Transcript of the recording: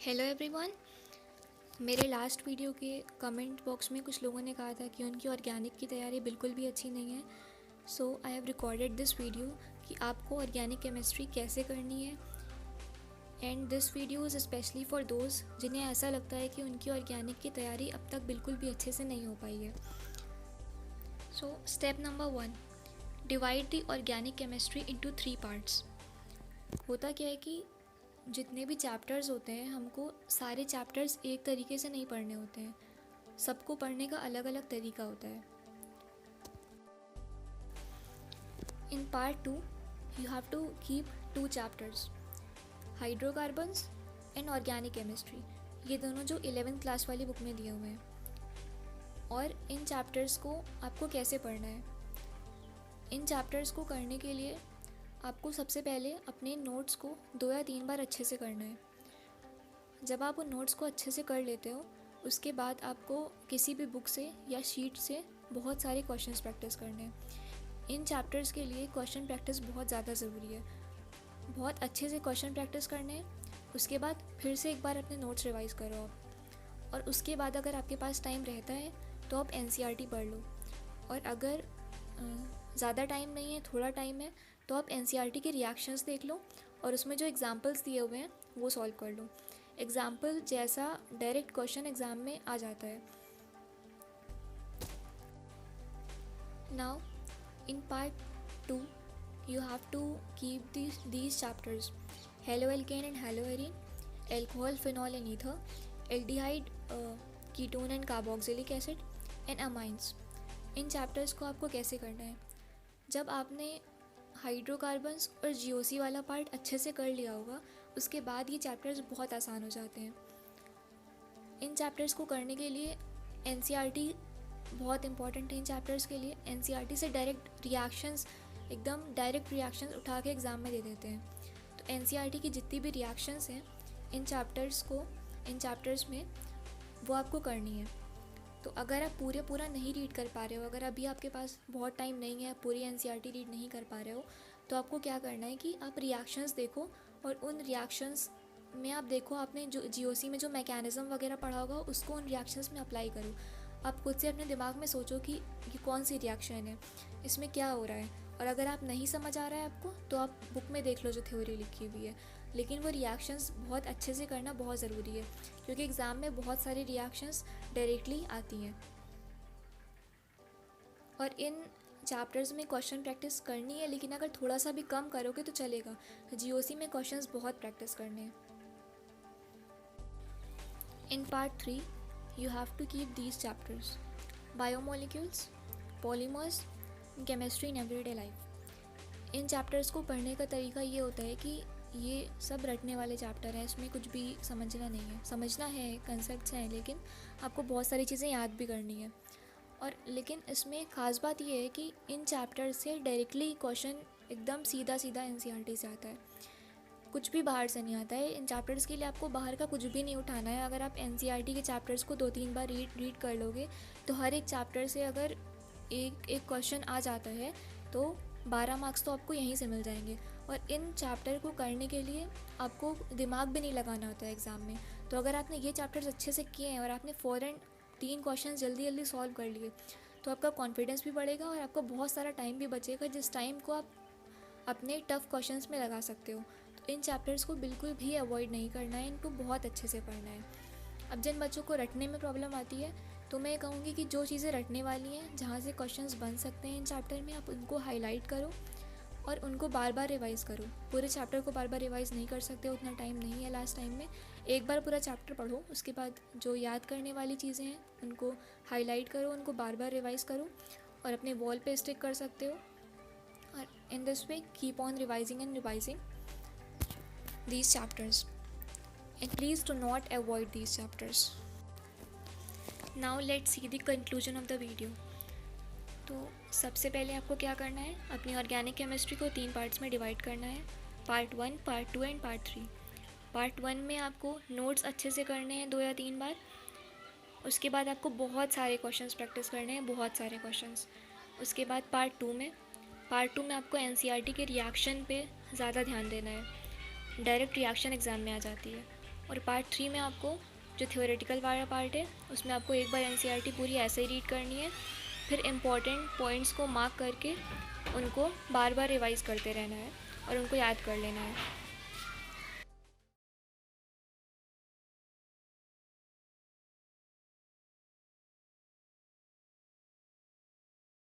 Hello everyone. मेरे last video के comment box में कुछ लोगों ने कहा था कि उनकी ऑर्गेनिक की तैयारी बिल्कुल भी अच्छी नहीं है। So I have recorded this video कि आपको ऑर्गेनिक केमिस्ट्री कैसे करनी है। And this video is specially for those जिन्हें ऐसा लगता है कि उनकी ऑर्गेनिक की तैयारी अब तक बिल्कुल भी अच्छे से नहीं हो पाई है। So step number 1, divide the organic chemistry into 3 parts. होता क्या है कि जितने भी चैप्टर्स होते हैं हमको सारे चैप्टर्स एक तरीके से नहीं पढ़ने होते हैं, सबको पढ़ने का अलग अलग तरीका होता है। In part 2 you have to keep 2 chapters, hydrocarbons and organic chemistry. ये दोनों जो 11th क्लास वाली बुक में दिए हुए हैं। और इन चैप्टर्स को आपको कैसे पढ़ना है, इन चैप्टर्स को करने के लिए आपको सबसे पहले अपने नोट्स को 2 या 3 बार अच्छे से करना है। जब आप उन नोट्स को अच्छे से कर लेते हो उसके बाद आपको किसी भी बुक से या शीट से बहुत सारे क्वेश्चंस प्रैक्टिस करने हैं। इन चैप्टर्स के लिए क्वेश्चन प्रैक्टिस बहुत ज़्यादा ज़रूरी है। बहुत अच्छे से क्वेश्चन प्रैक्टिस करने हैं। उसके बाद फिर से एक बार अपने नोट्स रिवाइज़ करो आप। और उसके बाद अगर आपके पास टाइम रहता है तो आप NCERT पढ़ लो। और अगर ज़्यादा टाइम नहीं है, थोड़ा टाइम है, तो आप NCERT के रिएक्शंस देख लो और उसमें जो एग्जांपल्स दिए हुए हैं वो सॉल्व कर लो। एग्जाम्पल जैसा डायरेक्ट क्वेश्चन एग्ज़ाम में आ जाता है। Now in part 2 you have to keep these chapters, haloalkane and haloarene, alcohol, phenol and ether, aldehyde, ketone and carboxylic acid and amines. इन चैप्टर्स को आपको कैसे करना है, जब आपने हाइड्रोकार्बन्स और GOC वाला पार्ट अच्छे से कर लिया होगा उसके बाद ये चैप्टर्स बहुत आसान हो जाते हैं। इन चैप्टर्स को करने के लिए NCERT बहुत इंपॉर्टेंट है। इन चैप्टर्स के लिए NCERT से डायरेक्ट रिएक्शंस, एकदम डायरेक्ट रिएक्शंस उठा के एग्ज़ाम में दे देते हैं। तो NCERT की जितनी भी रिएक्शंस हैं इन चैप्टर्स में वो आपको करनी है। तो अगर आप पूरा नहीं रीड कर पा रहे हो, अगर अभी आपके पास बहुत टाइम नहीं है, पूरी NCERT रीड नहीं कर पा रहे हो, तो आपको क्या करना है कि आप रिएक्शंस देखो और उन रिएक्शंस में आप देखो आपने जो GOC में जो मैकेनिज़्म वगैरह पढ़ा होगा उसको उन रिएक्शंस में अप्लाई करो। आप खुद से अपने दिमाग में सोचो कि ये कौन सी रिएक्शन है, इसमें क्या हो रहा है। और अगर आप नहीं समझ आ रहा है आपको तो आप बुक में देख लो जो थ्योरी लिखी हुई है, लेकिन वो रिएक्शंस बहुत अच्छे से करना बहुत ज़रूरी है क्योंकि एग्ज़ाम में बहुत सारी रिएक्शंस डायरेक्टली आती हैं। और इन चैप्टर्स में क्वेश्चन प्रैक्टिस करनी है, लेकिन अगर थोड़ा सा भी कम करोगे तो चलेगा। GOC में क्वेश्चंस बहुत प्रैक्टिस करने हैं। In part 3 you have to keep these chapters, biomolecules, polymers, chemistry in everyday life. इन चैप्टर्स को पढ़ने का तरीका ये होता है कि ये सब रटने वाले चैप्टर हैं, इसमें कुछ भी समझना नहीं है। समझना है, कंसेप्ट्स हैं, लेकिन आपको बहुत सारी चीज़ें याद भी करनी है। और लेकिन इसमें ख़ास बात ये है कि इन चैप्टर से डायरेक्टली क्वेश्चन एकदम सीधा NCERT से आता है, कुछ भी बाहर से नहीं आता है। इन चैप्टर्स के लिए आपको बाहर का कुछ भी नहीं उठाना है। अगर आप NCERT के चैप्टर्स को 2-3 बार रीड कर लोगे तो हर एक चैप्टर से अगर एक क्वेश्चन आ जाता है तो 12 मार्क्स तो आपको यहीं से मिल जाएंगे। और इन चैप्टर को करने के लिए आपको दिमाग भी नहीं लगाना होता है एग्ज़ाम में। तो अगर आपने ये चैप्टर्स अच्छे से किए हैं और आपने फ़ौरन 3 क्वेश्चन जल्दी सॉल्व कर लिए तो आपका कॉन्फिडेंस भी बढ़ेगा और आपको बहुत सारा टाइम भी बचेगा, जिस टाइम को आप अपने टफ़ क्वेश्चंस में लगा सकते हो। तो इन चैप्टर्स को बिल्कुल भी अवॉइड नहीं करना है, इनको बहुत अच्छे से पढ़ना है। अब जिन बच्चों को रटने में प्रॉब्लम आती है तो मैं कहूँगी कि जो चीज़ें रटने वाली हैं, जहाँ से क्वेश्चंस बन सकते हैं इन चैप्टर में, आप उनको हाईलाइट करो और उनको बार बार रिवाइज़ करो। पूरे चैप्टर को बार बार रिवाइज़ नहीं कर सकते, उतना टाइम नहीं है लास्ट टाइम में। एक बार पूरा चैप्टर पढ़ो, उसके बाद जो याद करने वाली चीज़ें हैं उनको हाईलाइट करो, उनको बार बार रिवाइज़ करो और अपने वॉल पे स्टिक कर सकते हो। और in this way keep on revising and revising these chapters and please do not avoid these chapters. Now let's see the conclusion of the video. तो सबसे पहले आपको क्या करना है, अपनी ऑर्गेनिक केमिस्ट्री को 3 पार्ट्स में डिवाइड करना है, part 1, part 2 and part 3। Part 1 में आपको नोट्स अच्छे से करने हैं 2 या 3 बार। उसके बाद आपको बहुत सारे क्वेश्चंस प्रैक्टिस करने हैं, बहुत सारे क्वेश्चंस। उसके बाद पार्ट 2 में आपको NCERT के रिएक्शन पे ज़्यादा ध्यान देना है, डायरेक्ट रिएक्शन एग्ज़ाम में आ जाती है। और पार्ट 3 में आपको जो थ्योरेटिकल वाला पार्ट है उसमें आपको एक बार एनसीईआरटी पूरी ऐसे ही रीड करनी है, फिर इम्पॉर्टेंट पॉइंट्स को मार्क करके उनको बार बार रिवाइज़ करते रहना है और उनको याद कर लेना है।